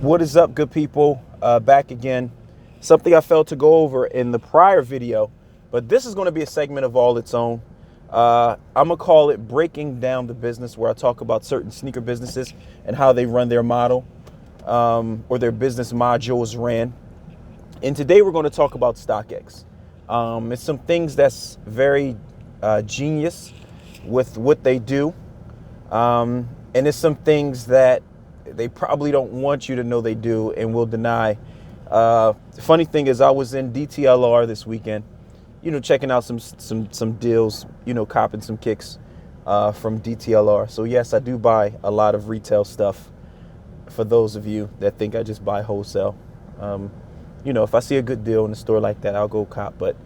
What is up, good people? Back again. Something I failed to go over in the prior video, but this is going to be a segment of all its own. I'm going to call it Breaking Down the Business, where I talk about certain sneaker businesses and how they run their model, or their business modules ran. And today we're going to talk about Stockx. It's some things that's very genius with what they do. And it's some things that they probably don't want you to know they do and will deny. The funny thing is, I was in DTLR this weekend, checking out some deals, copping some kicks from DTLR. So yes, I do buy a lot of retail stuff. For those of you that think I just buy wholesale, if I see a good deal in a store like that, I'll go cop. But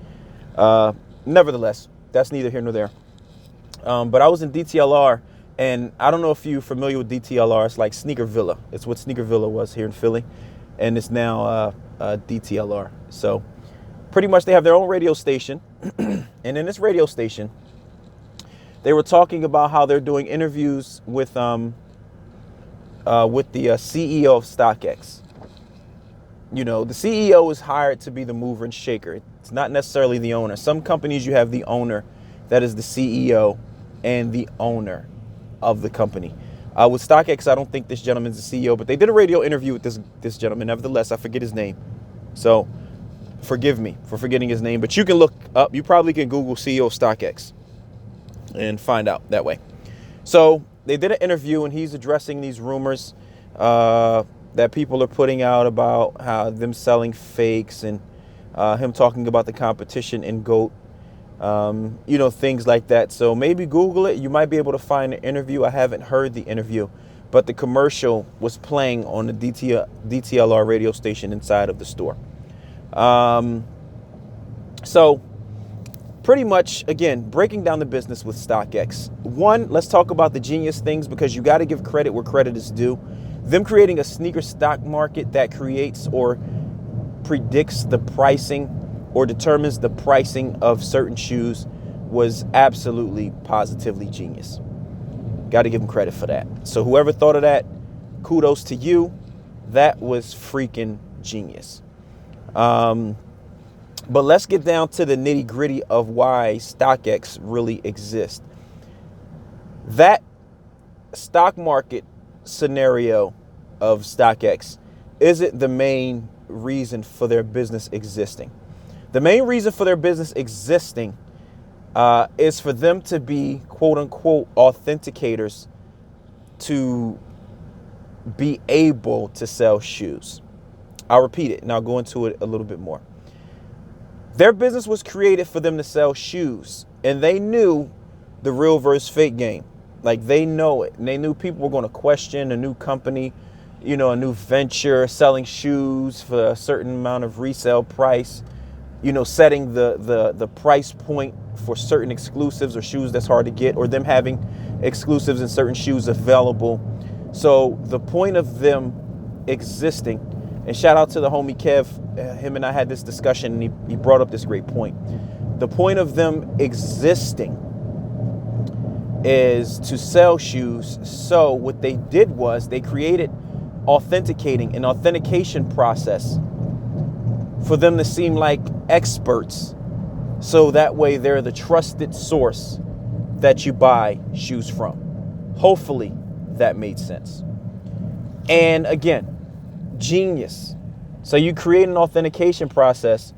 nevertheless, that's neither here nor there. But I was in DTLR. And I don't know if you're familiar with DTLR. It's like Sneaker Villa. It's what Sneaker Villa was here in Philly. And it's now DTLR. So pretty much they have their own radio station. And in this radio station, they were talking about how they're doing interviews with the CEO of Stockx. The CEO is hired to be the mover and shaker. It's not necessarily the owner. Some companies you have the owner that is the CEO and the owner of the company. With Stockx, I don't think this gentleman's the CEO, but they did a radio interview with this gentleman. Nevertheless, I forget his name. So forgive me for forgetting his name, but you can look up, you probably can Google CEO of Stockx and find out that way. So they did an interview and he's addressing these rumors that people are putting out about how them selling fakes and him talking about the competition in GOAT. Things like that. So maybe Google it. You might be able to find an interview. I haven't heard the interview, but the commercial was playing on the DTLR radio station inside of the store. So pretty much, again, breaking down the business with Stockx. One, let's talk about the genius things, because you got to give credit where credit is due. Them creating a sneaker stock market that creates or predicts the pricing or determines the pricing of certain shoes was absolutely, positively genius. Got to give them credit for that. So whoever thought of that, kudos to you. That was freaking genius. But let's get down to the nitty gritty of why Stockx really exists. That stock market scenario of Stockx isn't the main reason for their business existing. The main reason for their business existing is for them to be, quote unquote, authenticators to be able to sell shoes. I'll repeat it and I'll go into it a little bit more. Their business was created for them to sell shoes, and they knew the real versus fake game. Like, they know it, and they knew people were going to question a new company, a new venture selling shoes for a certain amount of resale price. Setting the price point for certain exclusives or shoes that's hard to get, or them having exclusives in certain shoes available. So the point of them existing, and shout out to the homie Kev, him and I had this discussion and he brought up this great point. The point of them existing is to sell shoes. So what they did was they created an authentication process for them to seem like experts, so that way they're the trusted source that you buy shoes from. Hopefully that made sense. And again, genius. So you create an authentication process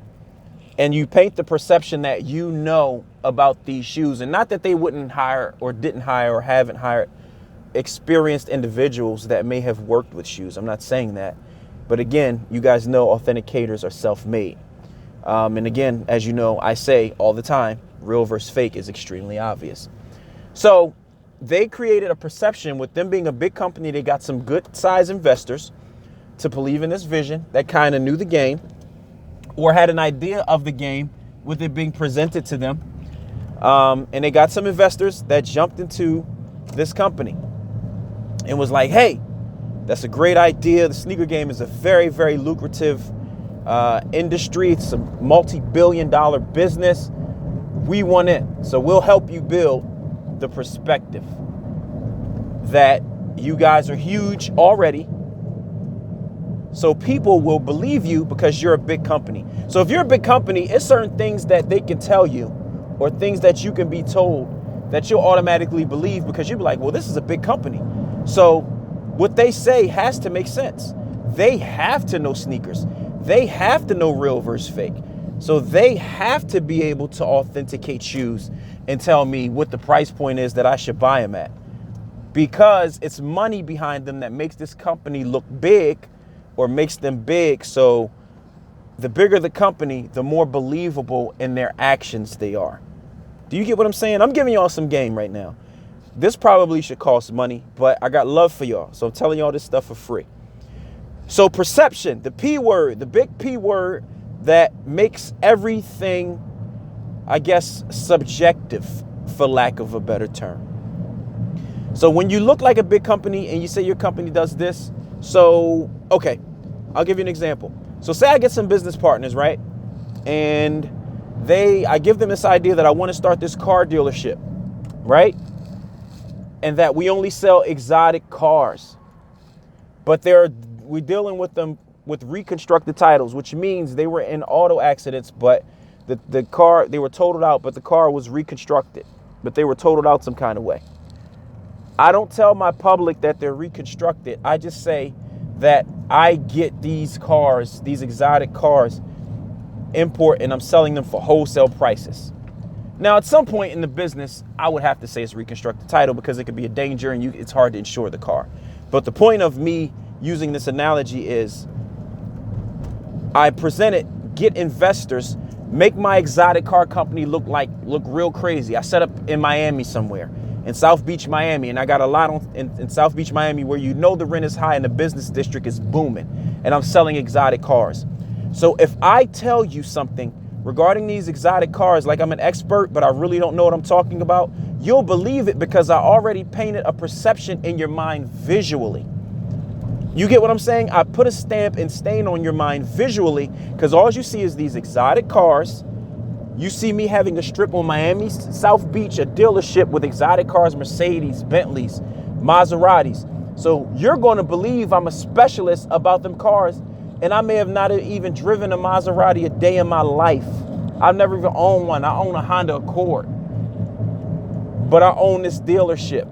and you paint the perception that you know about these shoes, and not that they wouldn't hire or didn't hire or haven't hired experienced individuals that may have worked with shoes. I'm not saying that. But again, you guys know authenticators are self-made. And again, as you know, I say all the time, real versus fake is extremely obvious. So they created a perception with them being a big company. They got some good size investors to believe in this vision that kind of knew the game or had an idea of the game with it being presented to them. And they got some investors that jumped into this company and was like, hey, that's a great idea. The sneaker game is a very, very lucrative industry. It's a multi-billion-dollar business. We want in. So we'll help you build the perspective that you guys are huge already. So people will believe you because you're a big company. So if you're a big company, it's certain things that they can tell you or things that you can be told that you'll automatically believe because you'll be like, well, this is a big company. So what they say has to make sense. They have to know sneakers. They have to know real versus fake. So they have to be able to authenticate shoes and tell me what the price point is that I should buy them at. Because it's money behind them that makes this company look big or makes them big. So the bigger the company, the more believable in their actions they are. Do you get what I'm saying? I'm giving y'all some game right now. This probably should cost money, but I got love for y'all. So I'm telling y'all this stuff for free. So perception, the P word, the big P word that makes everything, I guess, subjective, for lack of a better term. So when you look like a big company and you say your company does this, so, okay, I'll give you an example. So say I get some business partners, right? And I give them this idea that I want to start this car dealership, right? And that we only sell exotic cars. But we're dealing with them with reconstructed titles, which means they were in auto accidents, but the car, they were totaled out, but the car was reconstructed, but they were totaled out some kind of way. I don't tell my public that they're reconstructed. I just say that I get these cars, these exotic cars, import, and I'm selling them for wholesale prices. Now, at some point in the business, I would have to say it's reconstructed title because it could be a danger and it's hard to insure the car. But the point of me using this analogy is I present it, get investors, make my exotic car company look real crazy. I set up in Miami somewhere, in South Beach, Miami, and I got a lot in South Beach, Miami, where you know the rent is high and the business district is booming, and I'm selling exotic cars. So if I tell you something regarding these exotic cars, like I'm an expert, but I really don't know what I'm talking about, you'll believe it because I already painted a perception in your mind visually. You get what I'm saying? I put a stamp and stain on your mind visually because all you see is these exotic cars. You see me having a strip on Miami, South Beach, a dealership with exotic cars, Mercedes, Bentleys, Maseratis. So you're going to believe I'm a specialist about them cars. And I may have not even driven a Maserati a day in my life. I've never even owned one. I own a Honda Accord. But I own this dealership.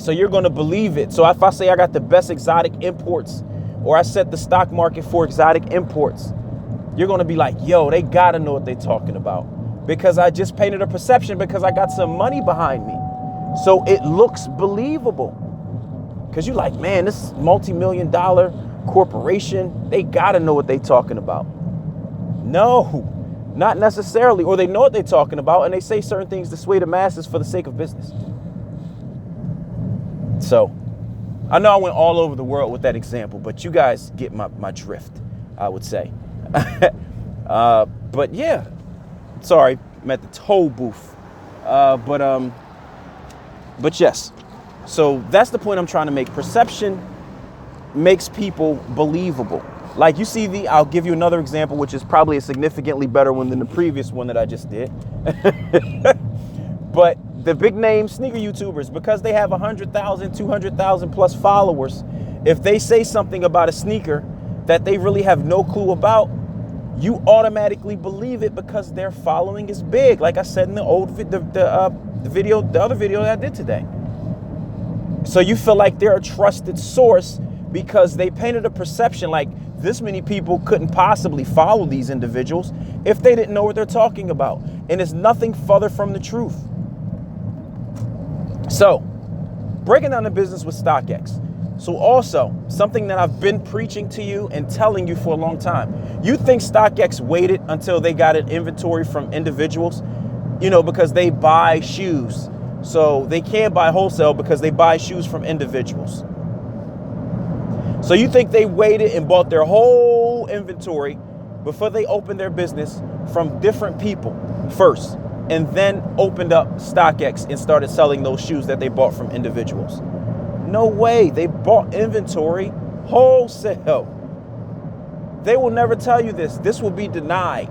So you're going to believe it. So if I say I got the best exotic imports, or I set the stock market for exotic imports, you're going to be like, yo, they got to know what they're talking about. Because I just painted a perception because I got some money behind me. So it looks believable. Because you're like, man, this multi-million-dollar corporation, they got to know what they're talking about. No, not necessarily. Or they know what they're talking about and they say certain things to sway the masses for the sake of business. So I know I went all over the world with that example, but you guys get my drift, I would say. But yeah, sorry, I'm at the toll booth. But yes, so that's the point I'm trying to make. Perception makes people believable. Like you see I'll give you another example, which is probably a significantly better one than the previous one that I just did. But the big name sneaker YouTubers, because they have 100,000, 200,000 plus followers, if they say something about a sneaker that they really have no clue about, you automatically believe it because their following is big. Like I said in the other video that I did today. So you feel like they're a trusted source because they painted a perception like this many people couldn't possibly follow these individuals if they didn't know what they're talking about. And it's nothing further from the truth. So, breaking down the business with Stockx. So also, something that I've been preaching to you and telling you for a long time. You think Stockx waited until they got an inventory from individuals, because they buy shoes. So they can't buy wholesale because they buy shoes from individuals. So you think they waited and bought their whole inventory before they opened their business from different people first, and then opened up Stockx and started selling those shoes that they bought from individuals? No way. They bought inventory wholesale. They will never tell you this. This will be denied.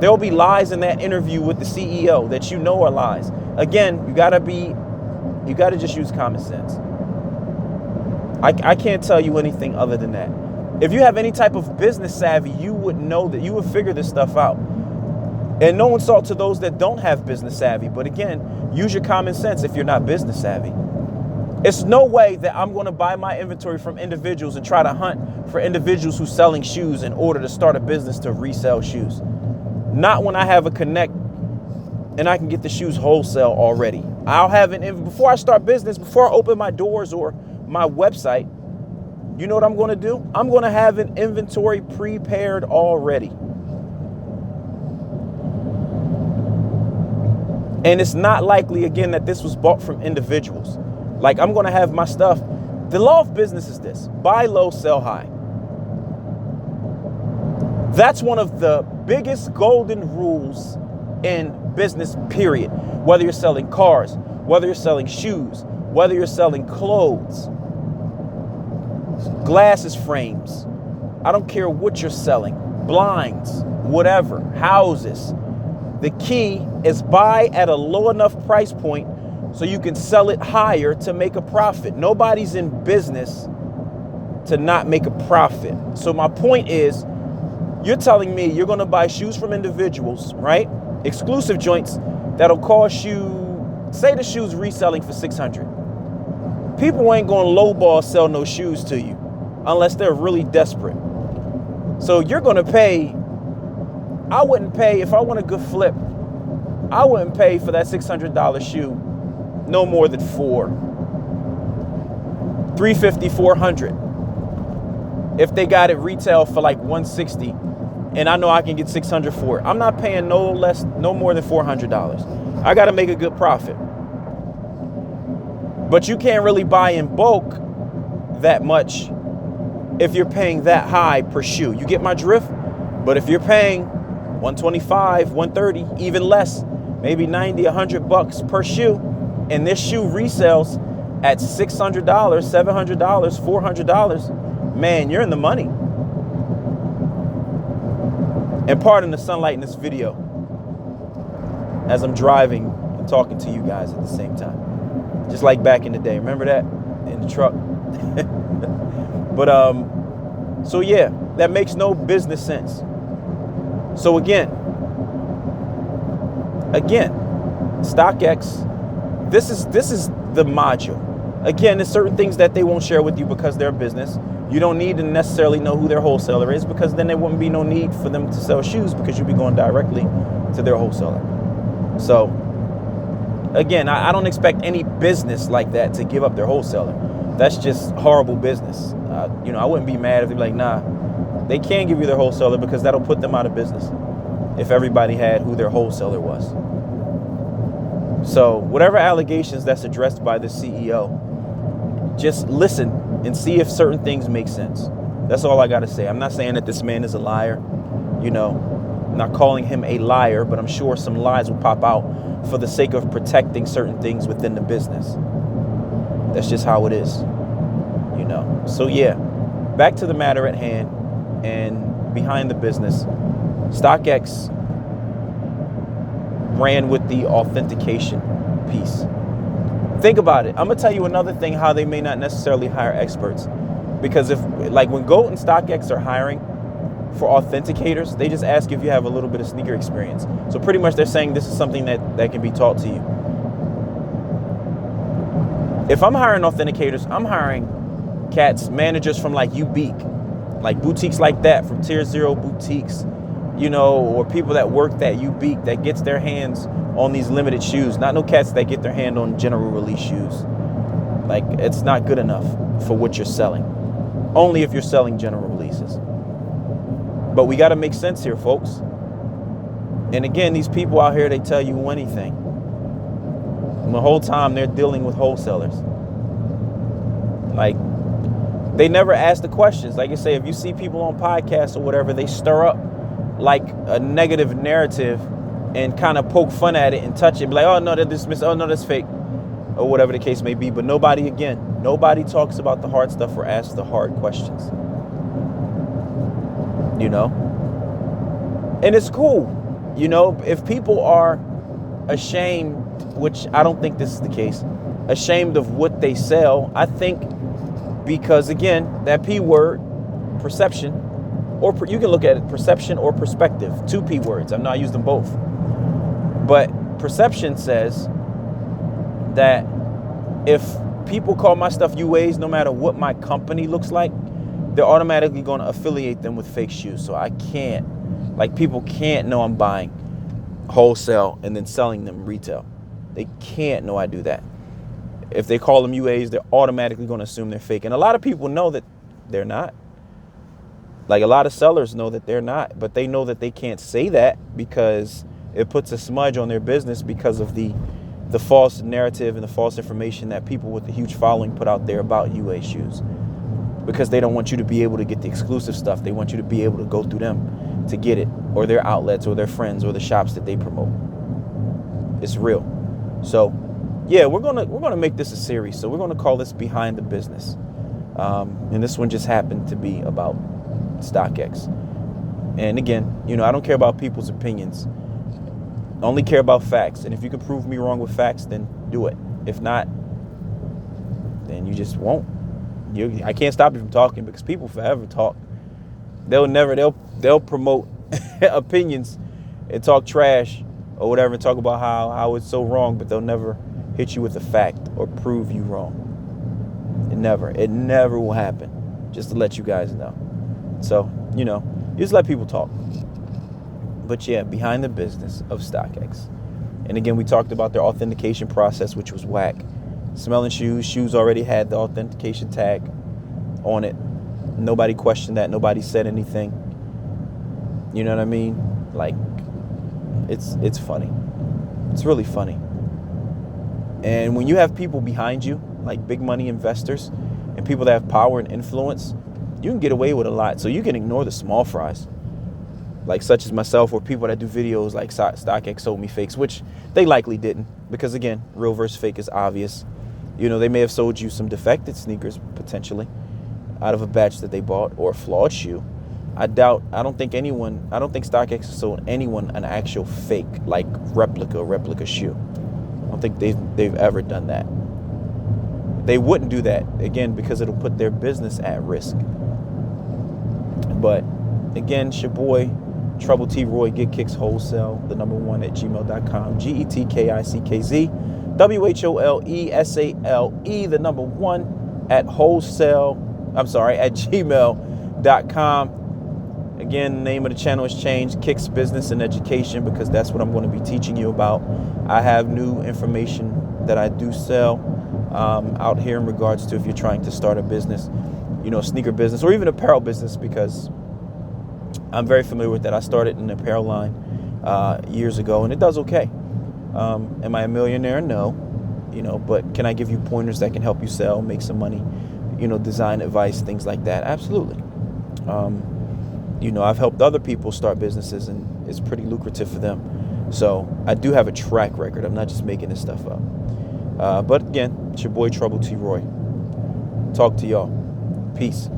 There will be lies in that interview with the CEO that are lies. Again, you gotta just use common sense. I can't tell you anything other than that. If you have any type of business savvy, you would know that you would figure this stuff out. And no insult to those that don't have business savvy. But again, use your common sense if you're not business savvy. It's no way that I'm going to buy my inventory from individuals and try to hunt for individuals who's selling shoes in order to start a business to resell shoes. Not when I have a connect and I can get the shoes wholesale already. I'll have before I start business, before I open my doors or my website, you know what I'm going to do? I'm going to have an inventory prepared already. And it's not likely, again, that this was bought from individuals. Like, I'm going to have my stuff. The law of business is this: buy low, sell high. That's one of the biggest golden rules in business, period. Whether you're selling cars, whether you're selling shoes, whether you're selling clothes, glasses, frames, I don't care what you're selling, blinds, whatever, houses. The key is buy at a low enough price point so you can sell it higher to make a profit. Nobody's in business to not make a profit. So my point is, you're telling me you're going to buy shoes from individuals, right? Exclusive joints that'll cost you, say the shoes reselling for $600. People ain't going to lowball sell no shoes to you unless they're really desperate. So you're going to pay. I wouldn't pay, if I want a good flip, I wouldn't pay for that $600 shoe no more than $350, $400. If they got it retail for like $160 and I know I can get $600 for it, I'm not paying no more than $400. I got to make a good profit. But you can't really buy in bulk that much if you're paying that high per shoe. You get my drift? But if you're paying $125, $130, even less, maybe $90, $100 per shoe, and this shoe resells at $600, $700, $400, man, you're in the money. And pardon the sunlight in this video as I'm driving and talking to you guys at the same time. Just like back in the day. Remember that? In the truck. But, so yeah, that makes no business sense. So again, Stockx, this is the module. Again, there's certain things that they won't share with you because they're a business. You don't need to necessarily know who their wholesaler is, because then there wouldn't be no need for them to sell shoes, because you'd be going directly to their wholesaler. So again, I don't expect any business like that to give up their wholesaler. That's just horrible business. I wouldn't be mad if they're like, nah, they can't give you their wholesaler, because that'll put them out of business if everybody had who their wholesaler was. So whatever allegations that's addressed by the CEO, just listen and see if certain things make sense. That's all I got to say. I'm not saying that this man is a liar. I'm not calling him a liar, but I'm sure some lies will pop out for the sake of protecting certain things within the business. That's just how it is, So yeah, back to the matter at hand and behind the business. Stockx ran with the authentication piece. Think about it. I'm gonna tell you another thing, how they may not necessarily hire experts. Because when GOAT and Stockx are hiring for authenticators, they just ask if you have a little bit of sneaker experience. So pretty much they're saying this is something that can be taught to you. If I'm hiring authenticators, I'm hiring managers from like Ubeek, like boutiques like that, from Tier 0 boutiques, or people that work at Ubeek that gets their hands on these limited shoes. Not no cats that get their hand on general release shoes. Like, it's not good enough for what you're selling. Only if you're selling general releases. But we got to make sense here, folks. And again, these people out here, they tell you anything. And the whole time they're dealing with wholesalers. Like, they never ask the questions. Like I say, if you see people on podcasts or whatever, they stir up like a negative narrative and kind of poke fun at it and touch it. Be like, oh no, that's dismissed. Oh no, that's fake. Or whatever the case may be. But nobody talks about the hard stuff or asks the hard questions. And it's cool. If people are ashamed, which I don't think this is the case, ashamed of what they sell, I think because, again, that P word, perception, or you can look at it perception or perspective, two P words. I'm not using them both. But perception says that if people call my stuff UAs, no matter what my company looks like, they're automatically going to affiliate them with fake shoes. So I can't, like, people can't know I'm buying wholesale and then selling them retail. They can't know I do that. If they call them UAs, they're automatically going to assume they're fake. And a lot of people know that they're not. Like, a lot of sellers know that they're not, but they know that they can't say that because it puts a smudge on their business because of the false narrative and the false information that people with a huge following put out there about UA shoes. Because they don't want you to be able to get the exclusive stuff. They want you to be able to go through them to get it, or their outlets, or their friends, or the shops that they promote. It's real. So, yeah, we're gonna make this a series. So we're gonna call this Behind the Business, and this one just happened to be about Stockx. And again, I don't care about people's opinions. I only care about facts. And if you can prove me wrong with facts, then do it. If not, then you just won't. I can't stop you from talking because people forever talk. They'll promote opinions and talk trash or whatever, and talk about how it's so wrong, but they'll never hit you with a fact or prove you wrong. It never will happen. Just to let you guys know. So, you just let people talk. But yeah, behind the business of Stockx. And again, we talked about their authentication process, which was whack. Smelling shoes already had the authentication tag on it. Nobody questioned that. Nobody said anything. You know what I mean? Like, it's funny. It's really funny. And when you have people behind you, like big money investors and people that have power and influence, you can get away with a lot. So you can ignore the small fries, like such as myself, or people that do videos like Stockx sold me fakes, which they likely didn't, because again, real versus fake is obvious. They may have sold you some defective sneakers potentially out of a batch that they bought, or a flawed shoe. I don't think Stockx has sold anyone an actual fake, like replica shoe. I don't think they've ever done that. They wouldn't do that, again, because it'll put their business at risk. But again, it's your boy, Trouble T Roy, Get Kicks Wholesale, the @1 at gmail.com, GETKICKZ, WHOLESALE, the #1 at gmail.com. Again, the name of the channel has changed, Kicks Business and Education, because that's what I'm going to be teaching you about. I have new information that I do sell out here in regards to if you're trying to start a business, sneaker business, or even apparel business, because I'm very familiar with that. I started an apparel line years ago, and it does okay. Am I a millionaire? No. But can I give you pointers that can help you sell, make some money, design advice, things like that? Absolutely. I've helped other people start businesses, and it's pretty lucrative for them. So I do have a track record. I'm not just making this stuff up. But again, it's your boy, Trouble T Roy. Talk to y'all. Peace.